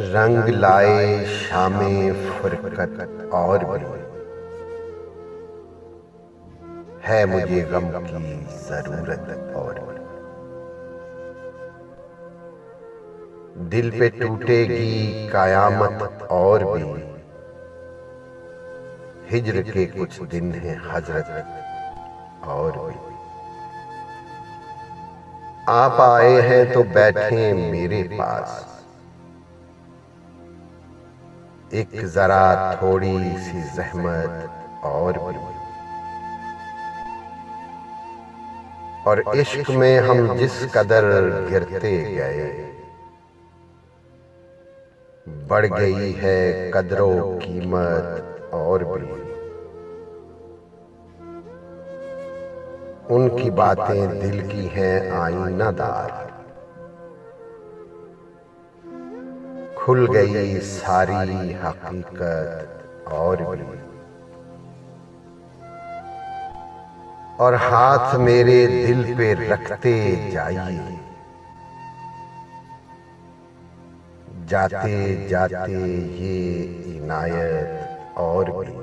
رنگ لائے شام فرقت اور بھی ہے مجھے غم کی ضرورت اور بھی دل پہ ٹوٹے گی قیامت اور بھی ہجر کے کچھ دن ہیں حضرت اور بھی آپ آئے ہیں تو بیٹھیں میرے پاس ایک ذرا تھوڑی سی زحمت اور بھی اور عشق میں ہم جس قدر گرتے گئے بڑھ گئی ہے قدر و قیمت اور بھی ان کی باتیں دل کی ہیں آئینہ دار کھل گئی ساری حقیقت اور بھی اور ہاتھ میرے دل پہ رکھتے جائیے جاتے جاتے یہ عنایت اور بھی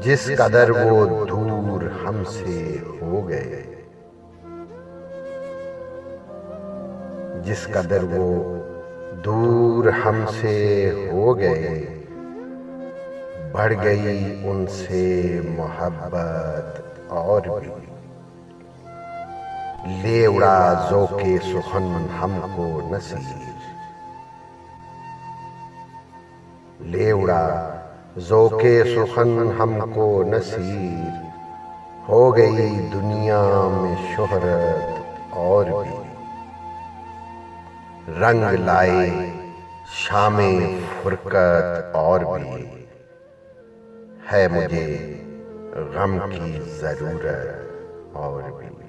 جس قدر وہ دور ہم سے ہو گئے جس قدر وہ دور ہم سے ہو گئے بڑھ گئی ان سے محبت اور بھی لے اڑا ذوق سخن ہم کو نصیر لے اڑا ذوق سخن ہم کو نصیر ہو گئی دنیا میں شہرت اور بھی رنگ لائے شام فرقت اور بھی ہے مجھے غم کی ضرورت اور بھی